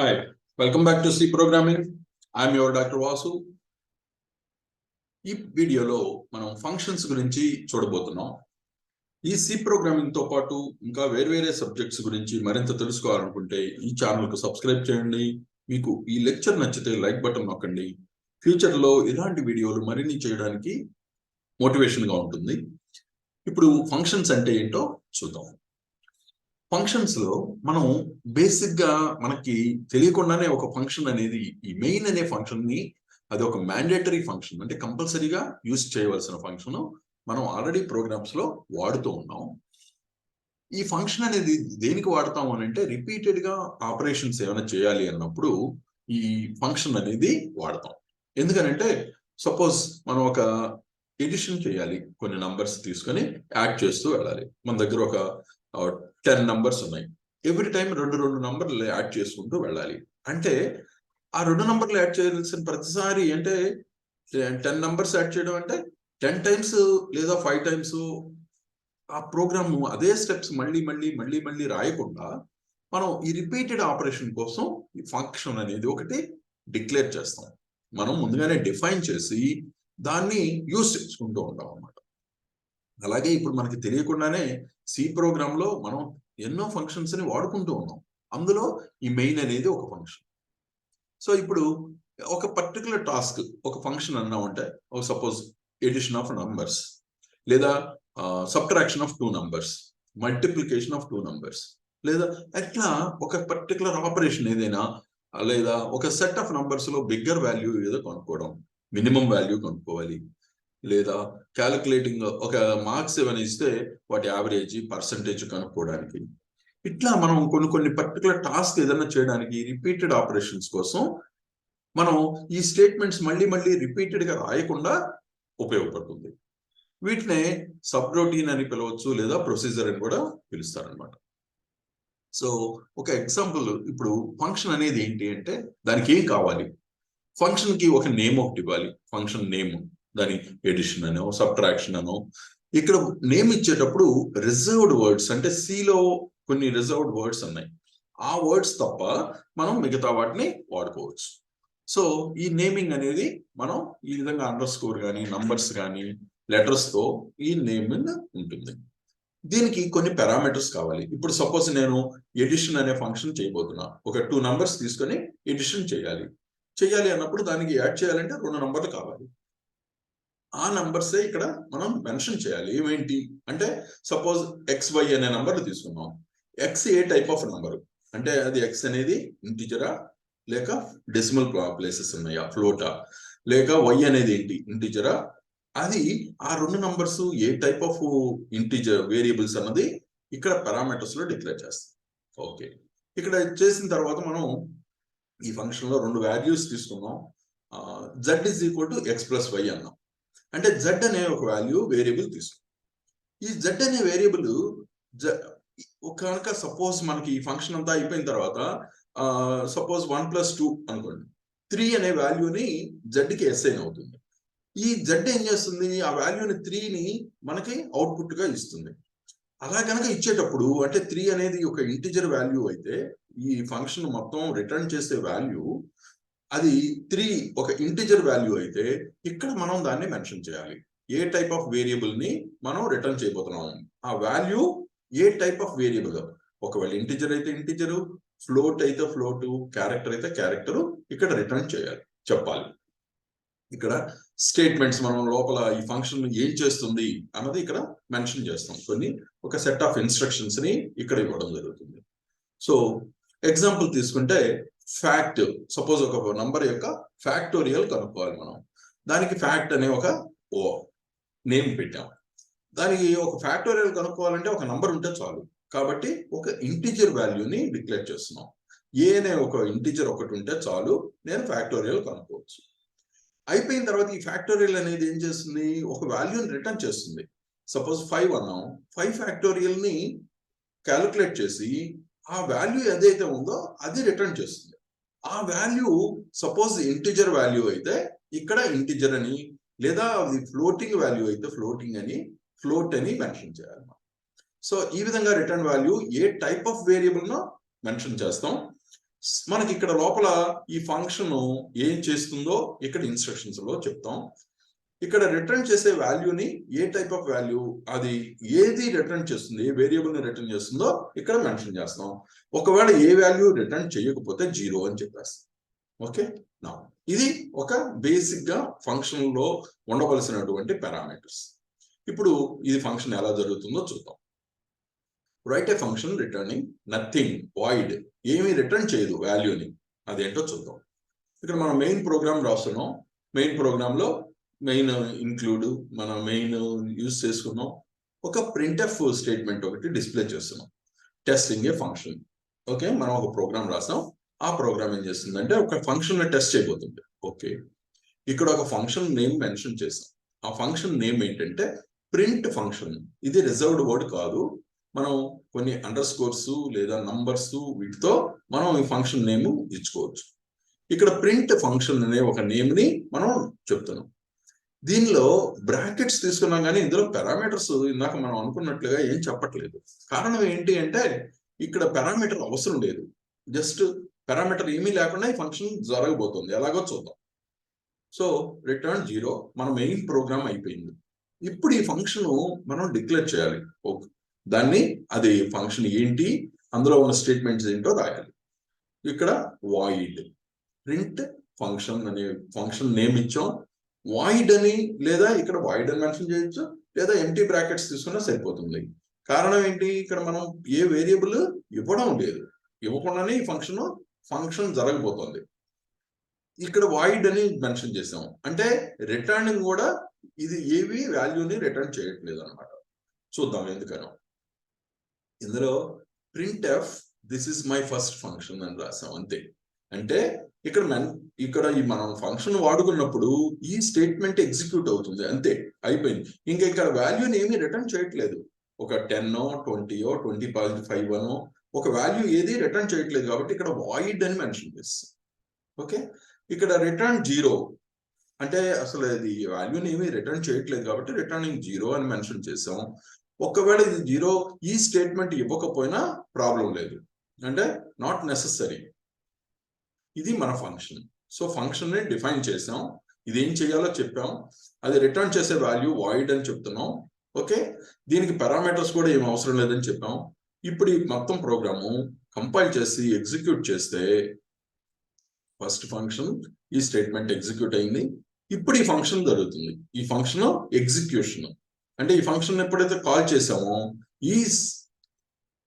Hi, welcome back to C Programming. I'm your Dr. Vasu. ఈ వీడియోలో మనం functions గురించి చూడబోతున్నాం. ఈ సి ప్రోగ్రామింగ్ తో పాటు ఇంకా వేరే సబ్జెక్ట్స్ గురించి మరింత తెలుసుకోవాలనుకుంటే ఈ ఛానల్ కు సబ్స్క్రైబ్ చేయండి. మీకు ఈ లెక్చర్ నచ్చితే లైక్ బటన్ నొక్కండి. ఫ్యూచర్ లో ఇలాంటి వీడియోలు మరిన్ని చేయడానికి మోటివేషన్ గా ఉంటుంది. ఇప్పుడు ఫంక్షన్స్ అంటే ఏంటో చూద్దాం. ఫంక్షన్స్ లో మనం బేసిక్ గా మనకి తెలియకుండానే ఒక ఫంక్షన్ అనేది ఈ మెయిన్ అనే ఫంక్షన్ ని అది ఒక మ్యాండేటరీ ఫంక్షన్ అంటే కంపల్సరీగా యూజ్ చేయవలసిన ఫంక్షన్ మనం ఆల్రెడీ ప్రోగ్రామ్స్ లో వాడుతూ ఉన్నాం. ఈ ఫంక్షన్ అనేది దేనికి వాడతాం అని అంటే రిపీటెడ్ గా ఆపరేషన్స్ ఏమైనా చేయాలి అన్నప్పుడు ఈ ఫంక్షన్ అనేది వాడతాం. ఎందుకనంటే సపోజ్ మనం ఒక ఎడిషన్ చేయాలి, కొన్ని నంబర్స్ తీసుకొని యాడ్ చేస్తూ వెళ్ళాలి. మన దగ్గర ఒక 10 నంబర్స్ ఉన్నాయి. ఎవ్రీ టైం రెండు నంబర్లు యాడ్ చేసుకుంటూ వెళ్ళాలి. అంటే ఆ 2 నంబర్లు యాడ్ చేయాల్సిన ప్రతిసారి అంటే 10 నంబర్స్ యాడ్ చేయడం అంటే 10 టైమ్స్ లేదా 5 టైమ్స్ ఆ ప్రోగ్రామ్ అదే స్టెప్స్ మళ్ళీ రాయకుండా మనం ఈ రిపీటెడ్ ఆపరేషన్ కోసం ఈ ఫంక్షన్ అనేది ఒకటి డిక్లేర్ చేస్తాం. మనం ముందుగానే డిఫైన్ చేసి దాన్ని యూజ్ చేసుకుంటూ ఉంటాం అన్నమాట. అలాగే ఇప్పుడు మనకి తెలియకుండానే సి ప్రోగ్రామ్ లో మనం ఎన్నో ఫంక్షన్స్ ని వాడుకుంటూ ఉన్నాం. అందులో ఈ మెయిన్ అనేది ఒక ఫంక్షన్. సో ఇప్పుడు ఒక పర్టికులర్ టాస్క్ ఒక ఫంక్షన్ అన్నామంటే సపోజ్ ఎడిషన్ ఆఫ్ నంబర్స్ లేదా subtraction of 2 numbers, multiplication of 2 numbers, లేదా అట్లా ఒక పర్టికులర్ ఆపరేషన్ ఏదైనా లేదా ఒక సెట్ ఆఫ్ నంబర్స్ లో బిగ్గర్ వాల్యూ ఏదో కనుక్కోవడం, మినిమం వాల్యూ కనుక్కోవాలి, లేదా క్యాలిక్యులేటింగ్ ఒక మార్క్స్ ఏమైనా ఇస్తే వాటి యావరేజ్ పర్సంటేజ్ కనుక్కోవడానికి, ఇట్లా మనం కొన్ని పర్టికులర్ టాస్క్ ఏదైనా చేయడానికి రిపీటెడ్ ఆపరేషన్స్ కోసం మనం ఈ స్టేట్మెంట్స్ మళ్ళీ రిపీటెడ్ గా రాయకుండా ఉపయోగపడుతుంది. వీటినే సబ్ రొటీన్ అని పిలవచ్చు లేదా ప్రొసీజర్ అని కూడా పిలుస్తారనమాట. సో ఒక ఎగ్జాంపుల్, ఇప్పుడు ఫంక్షన్ అనేది ఏంటి అంటే దానికి ఏం కావాలి? ఫంక్షన్ కి ఒక నేమ్ ఒకటి ఇవ్వాలి. ఫంక్షన్ నేమ్, దాని ఎడిషన్ అనో సబ్ట్రాక్షన్ అనో. ఇక్కడ నేమ్ ఇచ్చేటప్పుడు రిజర్వ్డ్ వర్డ్స్ అంటే సిలో కొన్ని రిజర్వ్డ్ వర్డ్స్ ఉన్నాయి. ఆ వర్డ్స్ తప్ప మనం మిగతా వాటిని వాడుకోవచ్చు. సో ఈ నేమింగ్ అనేది మనం ఈ విధంగా అండర్ స్కోర్ కానీ నంబర్స్ కానీ లెటర్స్ తో ఈ నేమింగ్ ఉంటుంది. దీనికి కొన్ని పారామీటర్స్ కావాలి. ఇప్పుడు సపోజ్ నేను ఎడిషన్ అనే ఫంక్షన్ చేయబోతున్నా. ఒక 2 నంబర్స్ తీసుకొని ఎడిషన్ చేయాలి అన్నప్పుడు దానికి యాడ్ చేయాలంటే 2 నంబర్లు కావాలి. ఆ నంబర్సే ఇక్కడ మనం మెన్షన్ చేయాలి. ఏమేంటి అంటే సపోజ్ XY అనే నంబర్లు తీసుకున్నాం. X A type of number అంటే అది X అనేది ఇంటిజరా లేక డెసిమల్ ప్లేసెస్ ఉన్నాయా, ఫ్లోటా, లేక Y అనేది ఏంటి ఇంటిజరా, అది ఆ 2 numbers A type of integer variables అన్నది ఇక్కడ పారామీటర్స్ లో డిక్లేర్ చేస్తాం. ఓకే, ఇక్కడ చేసిన తర్వాత మనం ఈ ఫంక్షన్ లో 2 వాల్యూస్ తీసుకున్నాం. Z is equal to X plus Y అన్నాం. అంటే Z అనే ఒక వాల్యూ వేరియబుల్ తీసుకున్నాం. ఈ Z అనే వేరియబుల్ కనుక సపోజ్ మనకి ఈ ఫంక్షన్ అంతా అయిపోయిన తర్వాత సపోజ్ 1+2 అనుకోండి, 3 అనే వాల్యూని Z కి అసైన్ అవుతుంది. ఈ Z ఏం చేస్తుంది? ఆ వాల్యూని 3ని మనకి అవుట్పుట్ గా ఇస్తుంది. అలా కనుక ఇచ్చేటప్పుడు అంటే 3 అనేది ఒక ఇంటిజర్ వాల్యూ అయితే ఈ ఫంక్షన్ మొత్తం రిటర్న్ చేసే వాల్యూ అది 3 ఒక ఇంటిజర్ వాల్యూ అయితే ఇక్కడ మనం దాన్ని మెన్షన్ చేయాలి. ఏ టైప్ ఆఫ్ వేరియబుల్ ని మనం రిటర్న్ చేయబోతున్నాం, ఆ వాల్యూ ఏ టైప్ ఆఫ్ వేరియబుల్. ఒకవేళ ఇంటిజర్ అయితే ఇంటిజరు, ఫ్లోట్ అయితే ఫ్లోట్, క్యారెక్టర్ అయితే క్యారెక్టర్ ఇక్కడ రిటర్న్ చెప్పాలి. ఇక్కడ స్టేట్మెంట్స్ మనం లోపల ఈ ఫంక్షన్ ఏం చేస్తుంది అన్నది ఇక్కడ మెన్షన్ చేస్తాం. కొన్ని ఒక సెట్ ఆఫ్ ఇన్స్ట్రక్షన్స్ ని ఇక్కడ ఇవ్వడం జరుగుతుంది. సో ఎగ్జాంపుల్ తీసుకుంటే ఫ్యాక్ట్, సపోజ్ ఒక నంబర్ యొక్క ఫ్యాక్టోరియల్ కనుక్కోవాలి మనం. దానికి ఫ్యాక్ట్ అనే ఒక నేమ్ పెట్టాం. దానికి ఒక ఫ్యాక్టోరియల్ కనుక్కోవాలంటే ఒక నంబర్ ఉంటే చాలు. కాబట్టి ఒక ఇంటిజర్ వాల్యూని డిక్లేర్ చేస్తున్నాం. ఏ అనే ఒక ఇంటిజర్ ఒకటి ఉంటే చాలు, నేను ఫ్యాక్టోరియల్ కనుక్కోవచ్చు. అయిపోయిన తర్వాత ఈ ఫ్యాక్టోరియల్ అనేది ఏం చేస్తుంది? ఒక వాల్యూని రిటర్న్ చేస్తుంది. సపోజ్ 5 అన్నాం, 5 ఫ్యాక్టోరియల్ ని క్యాలిక్యులేట్ చేసి ఆ వాల్యూ ఏదైతే ఉందో అది రిటర్న్ చేస్తుంది. ఆ వాల్యూ సపోజ్ ఇంటిజర్ వాల్యూ అయితే ఇక్కడ ఇంటిజర్ అని, లేదా అది ఫ్లోటింగ్ వాల్యూ అయితే ఫ్లోటింగ్ అని, ఫ్లోట్ అని మెన్షన్ చేయాలి. సో ఈ విధంగా రిటర్న్ వాల్యూ ఏ టైప్ ఆఫ్ వేరియబుల్ నో మెన్షన్ చేస్తాం. మనకి ఇక్కడ లోపల ఈ ఫంక్షన్ ఏం చేస్తుందో ఇక్కడ ఇన్స్ట్రక్షన్స్ లో చెప్తాం. ఇక్కడ రిటర్న్ చేసే వాల్యూని ఏ టైప్ ఆఫ్ వాల్యూ, అది ఏది రిటర్న్ చేస్తుంది, ఏ వేరియబుల్ ని రిటర్న్ చేస్తుందో ఇక్కడ మెన్షన్ చేస్తాం. ఒకవేళ ఏ వాల్యూ రిటర్న్ చేయకపోతే 0 అని చెప్పేస్తాం. ఓకే, నా ఇది ఒక బేసిక్ గా ఫంక్షన్ లో ఉండవలసినటువంటి పారామీటర్స్. ఇప్పుడు ఇది ఫంక్షన్ ఎలా జరుగుతుందో చూద్దాం. రైట్ ఏ ఫంక్షన్ రిటర్నింగ్ నథింగ్, వాయిడ్, ఏమీ రిటర్న్ చేయదు వాల్యూని, అదేంటో చూద్దాం. ఇక్కడ మనం మెయిన్ ప్రోగ్రామ్ రాస్తున్నాం. మెయిన్ ప్రోగ్రామ్ లో మెయిన్ ఇంక్లూడ్ మనం మెయిన్ యూజ్ చేసుకున్నాం. ఒక ప్రింట్ఎఫ్ స్టేట్మెంట్ ఒకటి డిస్ప్లే చేస్తున్నాం. టెస్టింగ్ ఏ ఫంక్షన్. ఓకే, మనం ఒక ప్రోగ్రామ్ రాసాం. ఆ ప్రోగ్రామ్ ఏం చేస్తుందంటే ఒక ఫంక్షన్ టెస్ట్ చేయబోతుంది. ఓకే, ఇక్కడ ఒక ఫంక్షన్ నేమ్ మెన్షన్ చేసాం. ఆ ఫంక్షన్ నేమ్ ఏంటంటే ప్రింట్ ఫంక్షన్. ఇది రిజర్వ్డ్ వర్డ్ కాదు. మనం కొన్ని అండర్ స్కోర్స్ లేదా నంబర్స్ వీటితో మనం ఈ ఫంక్షన్ నేమ్ ఇచ్చుకోవచ్చు. ఇక్కడ ప్రింట్ ఫంక్షన్ అనే ఒక నేమ్ ని మనం చెప్తున్నాం. దీనిలో బ్రాకెట్స్ తీసుకున్నాం, కానీ ఇందులో పారామీటర్స్ ఇందాక మనం అనుకున్నట్లుగా ఏం చెప్పట్లేదు. కారణం ఏంటి అంటే ఇక్కడ పారామీటర్ అవసరం లేదు. జస్ట్ పారామీటర్ ఏమీ లేకుండా ఈ ఫంక్షన్ జరగబోతుంది. ఎలాగో చూద్దాం. సో రిటర్న్ 0, మన మెయిన్ ప్రోగ్రామ్ అయిపోయింది. ఇప్పుడు ఈ ఫంక్షన్ మనం డిక్లేర్ చేయాలి. ఓకే, దాన్ని అది ఫంక్షన్ ఏంటి, అందులో ఉన్న స్టేట్మెంట్స్ ఏంటో రాయాలి. ఇక్కడ వాయిడ్ ప్రింట్ ఫంక్షన్ అనే ఫంక్షన్ నేమ్ ఇచ్చాం. వాయిడ్ అని, లేదా ఇక్కడ వాయిడ్ అని మెన్షన్ చేయొచ్చు, లేదా ఎంటీ బ్రాకెట్స్ తీసుకున్నా సరిపోతుంది. కారణం ఏంటి, ఇక్కడ మనం ఏ వేరియబుల్ ఇవ్వడం లేదు. ఇవ్వకుండానే ఈ ఫంక్షన్ జరగబోతుంది. ఇక్కడ వాయిడ్ అని మెన్షన్ చేసాం అంటే రిటర్నింగ్ కూడా ఇది ఏవి వాల్యూని రిటర్న్ చేయట్లేదు అనమాట. చూద్దాం ఎందుకనో. ఇందులో printf this is my first function అని రాసాం అంతే. అంటే ఇక్కడ ఈ మనం ఫంక్షన్ వాడుకున్నప్పుడు ఈ స్టేట్మెంట్ ఎగ్జిక్యూట్ అవుతుంది అంతే, అయిపోయింది. ఇంకా ఇక్కడ వాల్యూని ఏమీ రిటర్న్ చేయట్లేదు. ఒక 10, 20, 20.5 ఒక వాల్యూ ఏది రిటర్న్ చేయట్లేదు. కాబట్టి ఇక్కడ వాయిడ్ అని మెన్షన్ చేస్తాం. ఓకే, ఇక్కడ రిటర్న్ 0 అంటే అసలు ఇది వాల్యూని ఏమీ రిటర్న్ చేయట్లేదు కాబట్టి రిటర్నింగ్ 0 అని మెన్షన్ చేసాం. ఒకవేళ ఇది 0 ఈ స్టేట్మెంట్ ఇవ్వకపోయినా ప్రాబ్లం లేదు, అంటే నాట్ నెసెసరీ. ఇది మన ఫంక్షన్. సో ఫంక్షన్ ని డిఫైన్ చేసాం, ఇదేం చేయాలో చెప్పాం, అది రిటర్న్ చేసే వాల్యూ వాయిడ్ అని చెప్తున్నాం. ఓకే, దీనికి పారామీటర్స్ కూడా ఏం అవసరం లేదని చెప్పాం. ఇప్పుడు ఈ మొత్తం ప్రోగ్రాము కంపైల్ చేసి ఎగ్జిక్యూట్ చేస్తే ఫస్ట్ ఫంక్షన్ ఈ స్టేట్మెంట్ ఎగ్జిక్యూట్ అయింది. ఇప్పుడు ఈ ఫంక్షన్ జరుగుతుంది. ఈ ఫంక్షన్ ఎగ్జిక్యూషన్ అంటే ఈ ఫంక్షన్ ఎప్పుడైతే కాల్ చేసామో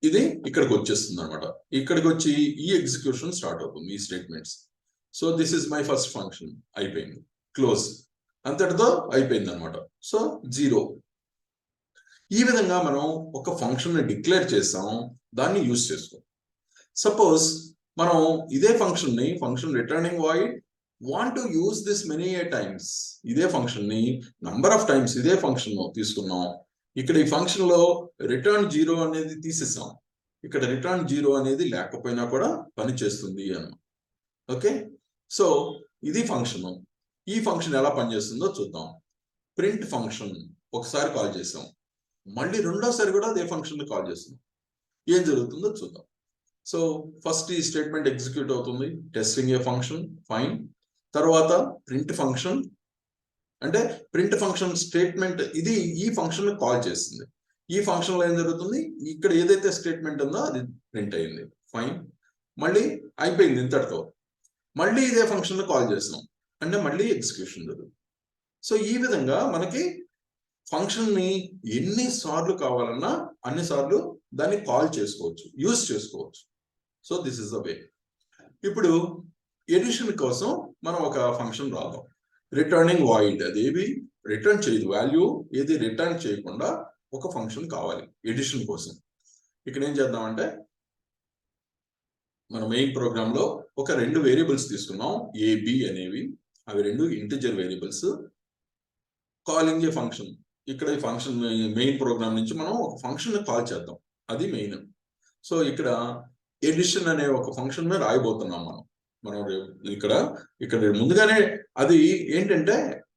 ఇది ఇక్కడికి వచ్చేస్తుంది అనమాట. ఇక్కడికి వచ్చి ఈ ఎగ్జిక్యూషన్ స్టార్ట్ అవుతుంది, ఈ statements. So this is my first function, అయిపోయింది, క్లోజ్, అంతటితో అయిపోయింది అనమాట. సో 0. ఈ విధంగా మనం ఒక ఫంక్షన్ ని డిక్లేర్ చేసాం, దాన్ని యూజ్ చేసుకోం. సపోజ్ మనం ఇదే function returning void want to use this many times. ఇదే ఫంక్షన్ ని నంబర్ ఆఫ్ టైమ్స్ ఇదే ఫంక్షన్ తీసుకున్నాం. ఇక్కడ ఈ ఫంక్షన్ లో రిటర్న్ 0 అనేది తీసేసాం. ఇక్కడ రిటర్న్ 0 అనేది లేకపోయినా కూడా పని చేస్తుంది అన్నమాట. ఓకే, సో ఇది ఫంక్షన్. ఈ ఫంక్షన్ ఎలా పనిచేస్తుందో చూద్దాం. ప్రింట్ ఫంక్షన్ ఒకసారి కాల్ చేసాం, మళ్ళీ రెండోసారి కూడా అదే ఫంక్షన్ ని కాల్ చేస్తున్నాం. ఏం జరుగుతుందో చూద్దాం. సో ఫస్ట్ ఈ స్టేట్మెంట్ ఎగ్జిక్యూట్ అవుతుంది, టెస్టింగ్ ఏ ఫంక్షన్, ఫైన్. తర్వాత ప్రింట్ ఫంక్షన్ అంటే ప్రింట్ ఫంక్షన్ స్టేట్మెంట్ ఇది ఈ ఫంక్షన్ కాల్ చేస్తుంది. ఈ ఫంక్షన్ లో ఏం జరుగుతుంది, ఇక్కడ ఏదైతే స్టేట్మెంట్ ఉందో అది ప్రింట్ అయింది, ఫైన్. మళ్ళీ అయిపోయింది ఇంతటితో. మళ్ళీ ఇదే ఫంక్షన్ కాల్ చేస్తున్నాం అంటే మళ్ళీ ఎగ్జిక్యూషన్ జరుగుతుంది. సో ఈ విధంగా మనకి ఫంక్షన్ ని ఎన్నిసార్లు కావాలన్నా అన్నిసార్లు దాన్ని కాల్ చేసుకోవచ్చు, యూజ్ చేసుకోవచ్చు. So this is the way. ఇప్పుడు ఎడిషన్ కోసం మనం ఒక ఫంక్షన్ రాద్దాం. రిటర్నింగ్ వాయిడ్, అదేవి రిటర్న్ చేయదు, వాల్యూ ఏది రిటర్న్ చేయకుండా ఒక ఫంక్షన్ కావాలి ఎడిషన్ కోసం. ఇక్కడ ఏం చేద్దామంటే మన మెయిన్ ప్రోగ్రామ్ లో ఒక 2 వేరియబుల్స్ తీసుకున్నాం, ఏబి అనేవి. అవి 2 ఇంటిజర్ వేరియబుల్స్. కాలింగ్ ఏ ఫంక్షన్, ఇక్కడ ఈ ఫంక్షన్ మెయిన్ ప్రోగ్రామ్ నుంచి మనం ఒక ఫంక్షన్ కాల్ చేద్దాం, అది మెయిన్. సో ఇక్కడ ఎడిషన్ అనే ఒక ఫంక్షన్ మీద రాయబోతున్నాం మనం ఇక్కడ ముందుగానే అది ఏంటంటే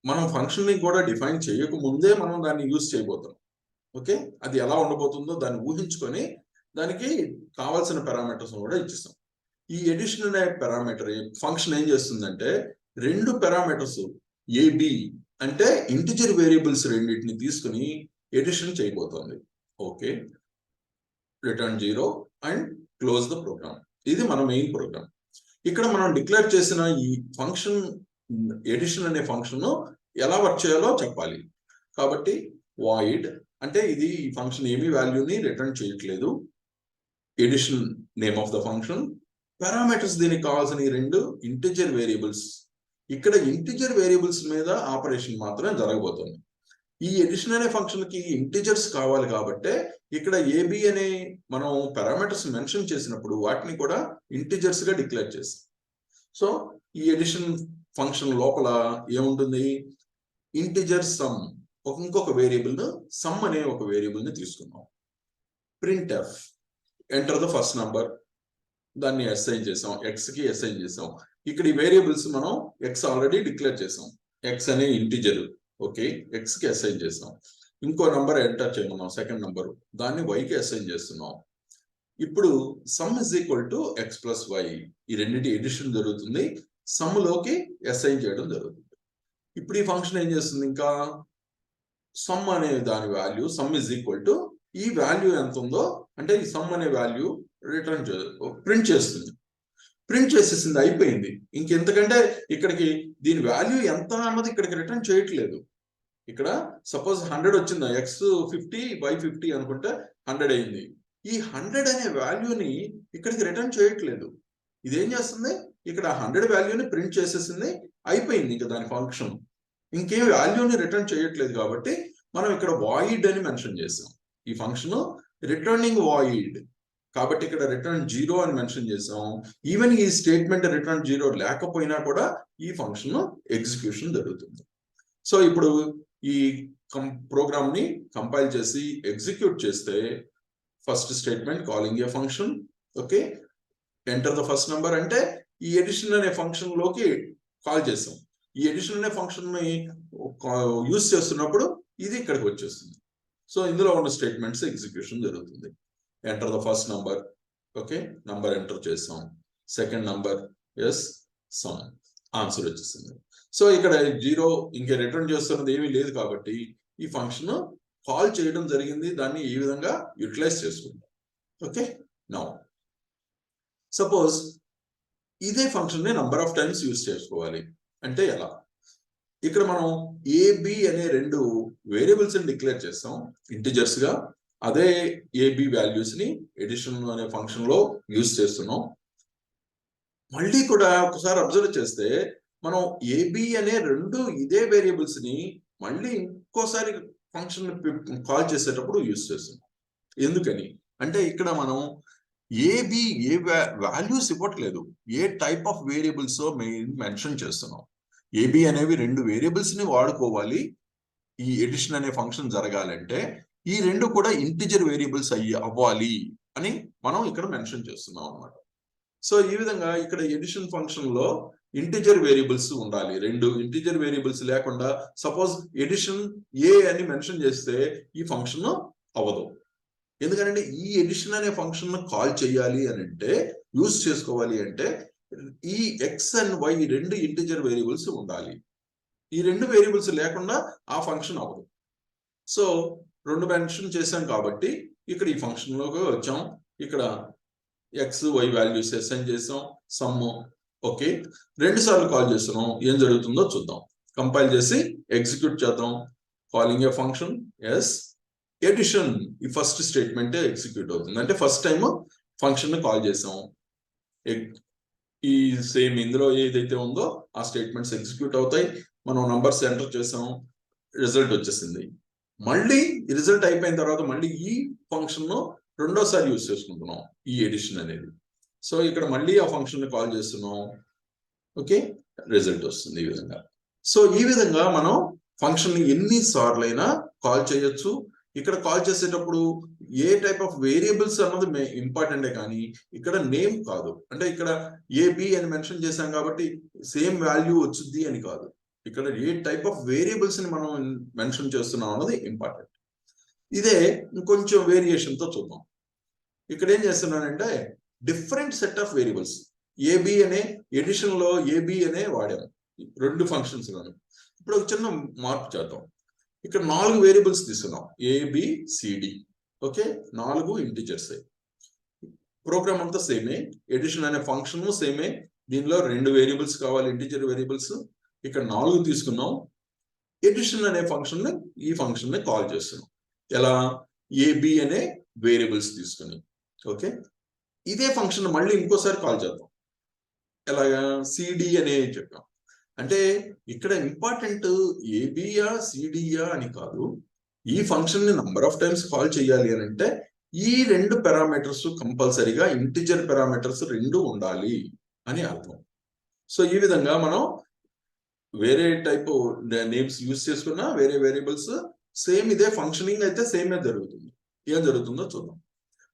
మనం ఫంక్షన్ ని కూడా డిఫైన్ చేయక ముందే మనం దాన్ని యూజ్ చేయబోతున్నాం. ఓకే, అది ఎలా ఉండబోతుందో దాన్ని ఊహించుకొని దానికి కావాల్సిన పారామీటర్స్ కూడా ఇచ్చిస్తాం. ఈ ఎడిషన్ అనే పారామీటర్ ఫంక్షన్ ఏం చేస్తుందంటే రెండు పారామీటర్స్ ఏబి అంటే ఇంటిజర్ వేరియబుల్స్ రెండింటిని తీసుకుని ఎడిషన్ చేయబోతోంది. Okay, return 0 and close the program. ఇది మన మెయిన్ ప్రోగ్రామ్. ఇక్కడ మనం డిక్లేర్ చేసిన ఈ ఫంక్షన్ ఎడిషన్ అనే ఫంక్షన్ ఎలా వర్క్ చేయాలో చెప్పాలి. కాబట్టి వాయిడ్ అంటే ఇది ఈ ఫంక్షన్ ఏమీ వాల్యూని రిటర్న్ చేయట్లేదు. Addition name of the function. Parameters దీనికి కావాల్సిన ఈ రెండు ఇంటిజర్ వేరియబుల్స్. ఇక్కడ ఇంటిజర్ వేరియబుల్స్ మీద ఆపరేషన్ మాత్రమే జరగబోతుంది. ఈ ఎడిషన్ అనే ఫంక్షన్ కి ఇంటిజర్స్ కావాలి కాబట్టి ఇక్కడ ఏబి అనే మనం పారామీటర్స్ మెన్షన్ చేసినప్పుడు వాటిని కూడా ఇంటిజర్స్ గా డిక్లేర్ చేస్తాం. సో ఈ ఎడిషన్ ఫంక్షన్ లోపల ఏముంటుంది, ఇంటిజర్ సమ్, ఇంకొక వేరియబుల్ సమ్ అనే ఒక వేరియబుల్ ని తీసుకున్నాం. Print F enter the first number, దాన్ని అసైన్ చేసాం, ఎక్స్ కి అసైన్ చేసాం. ఇక్కడ ఈ వేరియబుల్స్ మనం ఎక్స్ ఆల్రెడీ డిక్లేర్ చేసాం, ఎక్స్ అనే ఇంటిజర్. ఓకే, ఎక్స్ కి అసైన్ చేసాం. ఇంకో నంబర్ ఎంటర్ చేయమన్నాం, సెకండ్ నంబర్, దాన్ని వై కి అసైన్ చేస్తున్నాం. ఇప్పుడు sum is equal to X plus Y, ఈ రెండింటి ఎడిషన్ జరుగుతుంది, సమ్ లోకి అసైన్ చేయడం జరుగుతుంది. ఇప్పుడు ఈ ఫంక్షన్ ఏం చేస్తుంది, ఇంకా సమ్ అనే దాని value some is equal to ఈ వాల్యూ ఎంత ఉందో అంటే ఈ సమ్ అనే వాల్యూ రిటర్న్ ప్రింట్ చేస్తుంది. ప్రింట్ చేసేసింది, అయిపోయింది. ఇంకెంతకంటే ఇక్కడికి దీని వాల్యూ ఎంత అన్నది ఇక్కడికి రిటర్న్ చేయట్లేదు. ఇక్కడ సపోజ్ 100 వచ్చిందా, ఎక్స్ 50 వై 50 అనుకుంటే 100 అయింది. ఈ 100 అనే వాల్యూని ఇక్కడికి రిటర్న్ చేయట్లేదు. ఇదేం చేస్తుంది, ఇక్కడ 100 వాల్యూని ప్రింట్ చేసేసింది, అయిపోయింది. ఇంకా దాని ఫంక్షన్ ఇంకేం వాల్యూని రిటర్న్ చేయట్లేదు. కాబట్టి మనం ఇక్కడ వాయిడ్ అని మెన్షన్ చేసాం. ఈ ఫంక్షన్ రిటర్నింగ్ వాయిడ్ కాబట్టి ఇక్కడ రిటర్న్ 0 అని మెన్షన్ చేసాం. ఈవెన్ ఈ స్టేట్మెంట్ రిటర్న్ 0 లేకపోయినా కూడా ఈ ఫంక్షన్ ఎగ్జిక్యూషన్ జరుగుతుంది. సో ఇప్పుడు ఈ ప్రోగ్రామ్ ని కంపైల్ చేసి ఎగ్జిక్యూట్ చేస్తే ఫస్ట్ స్టేట్మెంట్ కాలింగ్ ఏ function. Okay, enter the first number అంటే ఈ ఎడిషన్ అనే ఫంక్షన్ లోకి కాల్ చేసాం. ఈ ఎడిషన్ అనే ఫంక్షన్ ని యూజ్ చేస్తున్నప్పుడు ఇది ఇక్కడికి వచ్చేస్తుంది. సో ఇందులో ఉన్న స్టేట్మెంట్స్ ఎగ్జిక్యూషన్ జరుగుతుంది. Enter the first number. Okay, number enter చేసాం. Second number is sum, answer వచ్చేసింది. సో ఇక్కడ 0 ఇంకా రిటర్న్ చేస్తున్నది ఏమీ లేదు కాబట్టి ఈ ఫంక్షన్ కాల్ చేయడం జరిగింది. దాన్ని ఈ విధంగా యూటిలైజ్ చేసుకుంటాం. ఓకే, నౌ సపోజ్ ఇదే ఫంక్షన్ ని నంబర్ ఆఫ్ టైమ్స్ యూజ్ చేసుకోవాలి అంటే ఎలా? ఇక్కడ మనం ఏబి అనే రెండు వేరియబుల్స్ ని డిక్లేర్ చేస్తాం ఇంటిజర్స్ గా. అదే ఏబి వాల్యూస్ ని ఎడిషన్ అనే ఫంక్షన్ లో యూజ్ చేస్తున్నాం. మళ్ళీ కూడా ఒకసారి అబ్జర్వ్ చేస్తే మనం ఏబి అనే రెండు ఇదే వేరియబుల్స్ ని మళ్ళీ ఇంకోసారి ఫంక్షన్ కాల్ చేసేటప్పుడు యూజ్ చేస్తున్నాం. ఎందుకని అంటే ఇక్కడ మనం ఏబి ఏ వాల్యూస్ ఇవ్వట్లేదు, ఏ టైప్ ఆఫ్ వేరియబుల్స్ మెన్షన్ చేస్తున్నాం. ఏబి అనేవి రెండు వేరియబుల్స్ ని వాడుకోవాలి ఈ ఎడిషన్ అనే ఫంక్షన్ జరగాలంటే. ఈ రెండు కూడా ఇంటిజర్ వేరియబుల్స్ అవ్వాలి అని మనం ఇక్కడ మెన్షన్ చేస్తున్నాం అన్నమాట. సో ఈ విధంగా ఇక్కడ ఎడిషన్ ఫంక్షన్ లో ఇంటిజర్ వేరియబుల్స్ ఉండాలి. రెండు ఇంటిజర్ వేరియబుల్స్ లేకుండా సపోజ్ ఎడిషన్ ఏ అని మెన్షన్ చేస్తే ఈ ఫంక్షన్ అవ్వదు. ఎందుకంటే ఈ ఎడిషన్ అనే ఫంక్షన్ కాల్ చేయాలి అని అంటే, యూజ్ చేసుకోవాలి అంటే ఈ ఎక్స్ అండ్ వై రెండు ఇంటిజర్ వేరియబుల్స్ ఉండాలి. ఈ రెండు వేరియబుల్స్ లేకుండా ఆ ఫంక్షన్ అవ్వదు. సో రెండు మెన్షన్ చేశాం కాబట్టి ఇక్కడ ఈ ఫంక్షన్ లోకి వచ్చాం. ఇక్కడ ఎక్స్ వై వాల్యూస్ అసైన్ చేసాం, సమ్. ఓకే, 2 సార్లు కాల్ చేస్తున్నాం. ఏం జరుగుతుందో చూద్దాం. కంపైల్ చేసి ఎగ్జిక్యూట్ చేద్దాం. కాలింగ్ ఏ ఫంక్షన్ ఎస్ ఎడిషన్, ఈ ఫస్ట్ స్టేట్మెంట్ ఎగ్జిక్యూట్ అవుతుంది. అంటే ఫస్ట్ టైం ఫంక్షన్ ని కాల్ చేసాం. ఈ సేమ్ ఇందులో ఏదైతే ఉందో ఆ స్టేట్మెంట్స్ ఎగ్జిక్యూట్ అవుతాయి. మనం నంబర్స్ ఎంటర్ చేసాం, రిజల్ట్ వచ్చేసింది. మళ్ళీ రిజల్ట్ అయిపోయిన తర్వాత మళ్ళీ ఈ ఫంక్షన్ ను రెండోసారి యూజ్ చేసుకుంటున్నాం, ఈ ఎడిషన్ అనేది. సో ఇక్కడ మళ్ళీ ఆ ఫంక్షన్ ని కాల్ చేస్తున్నాం. ఓకే, రిజల్ట్ వస్తుంది ఈ విధంగా. సో ఈ విధంగా మనం ఫంక్షన్ ని ఎన్ని సార్లైనా కాల్ చేయొచ్చు. ఇక్కడ కాల్ చేసేటప్పుడు ఏ టైప్ ఆఫ్ వేరియబుల్స్ అన్నది ఇంపార్టెంటే కానీ ఇక్కడ నేమ్ కాదు. అంటే ఇక్కడ ఏబి అని మెన్షన్ చేశాం కాబట్టి సేమ్ వాల్యూ వచ్చింది అని కాదు. ఇక్కడ ఏ టైప్ ఆఫ్ వేరియబుల్స్ ని మనం మెన్షన్ చేస్తున్నాం అన్నది ఇంపార్టెంట్. ఇదే ఇంకొంచెం వేరియేషన్ తో చూద్దాం. ఇక్కడ ఏం చేస్తున్నానంటే different set of variables, A B అనే ఎడిషన్ లో ఏబి అనే వాడాము రెండు ఫంక్షన్స్ లోను. ఇప్పుడు ఒక చిన్న మార్పు చేద్దాం. ఇక్కడ 4 వేరియబుల్స్ తీసుకున్నాం, ఏబిసిడి. Okay, 4 integers. ప్రోగ్రామ్ అంతా సేమే, ఎడిషన్ అనే ఫంక్షన్ సేమే. దీనిలో 2 వేరియబుల్స్ కావాలి, ఇంటిజర్ వేరియబుల్స్. ఇక్కడ 4 తీసుకున్నాం. ఎడిషన్ అనే ఫంక్షన్ ని, ఈ ఫంక్షన్ ని కాల్ చేస్తున్నాం. ఎలా? ఏబి అనే వేరియబుల్స్ తీసుకుని. ఓకే, ఇదే ఫంక్షన్ మళ్ళీ ఇంకోసారి కాల్ చేద్దాం. ఎలాగా? సిడి అనే చెప్పాం. అంటే ఇక్కడ ఇంపార్టెంట్ ఏబియా సిడియా అని కాదు, ఈ ఫంక్షన్ ని నంబర్ ఆఫ్ టైమ్స్ కాల్ చేయాలి అని అంటే ఈ 2 పారామీటర్స్ కంపల్సరీగా ఇంటిజర్ పారామీటర్స్ 2 ఉండాలి అని అర్థం. సో ఈ విధంగా మనం వేరే టైప్ నేమ్స్ యూజ్ చేసుకున్నా వేరే వేరియబుల్స్ సేమ్ ఇదే ఫంక్షనింగ్ అయితే సేమే జరుగుతుంది. ఏం జరుగుతుందో చూద్దాం.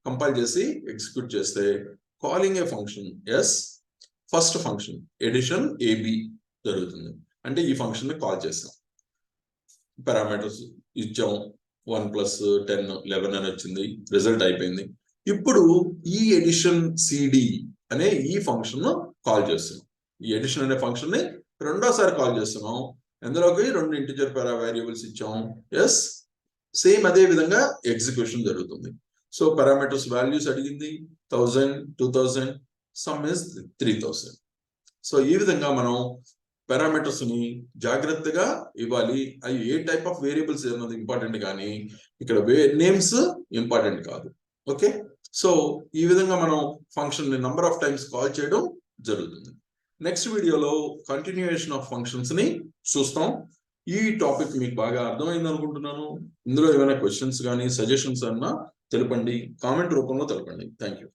కంపైల్ చేసి ఎగ్జిక్యూట్ చేస్తే కాలింగ్ ఏ function is, first function addition AB జరుగుతుంది. అంటే ఈ ఫంక్షన్ ని కాల్ చేస్తాం, పారామీటర్స్ ఇచ్చాం, 1 + 10 11 అని వచ్చింది, రిజల్ట్ అయిపోయింది. ఇప్పుడు ఈ ఎడిషన్ సిడి అనే ఈ ఫంక్షన్ కాల్ చేస్తున్నాం. ఈ ఎడిషన్ అనే ఫంక్షన్ ని రెండోసారి కాల్ చేస్తున్నాం. ఎందులోకి 2 ఇంటిజర్ వేరియబుల్స్ ఇచ్చాం, ఎస్. సేమ్ అదే విధంగా ఎగ్జిక్యూషన్ జరుగుతుంది. సో పారామీటర్స్ వాల్యూస్ అడిగింది 1000, 2000, సమ్ ఇస్ 3000. సో ఈ విధంగా మనం పారామీటర్స్ ని జాగ్రత్తగా ఇవ్వాలి. అవి ఏ టైప్ ఆఫ్ వేరియబుల్స్ అన్నది ఇంపార్టెంట్, కానీ ఇక్కడ నేమ్స్ ఇంపార్టెంట్ కాదు. ఓకే, సో ఈ విధంగా మనం ఫంక్షన్ ని నంబర్ ఆఫ్ టైమ్స్ కాల్ చేయడం జరుగుతుంది. నెక్స్ట్ వీడియోలో కంటిన్యూయేషన్ ఆఫ్ ఫంక్షన్స్ ని చూస్తాం. ఈ టాపిక్ మీకు బాగా అర్థమైంది అనుకుంటున్నాను. ఇందులో ఏమైనా క్వశ్చన్స్ కానీ సజెషన్స్ అన్నా తెలపండి, కామెంట్ రూపంలో తెలపండి. Thank you.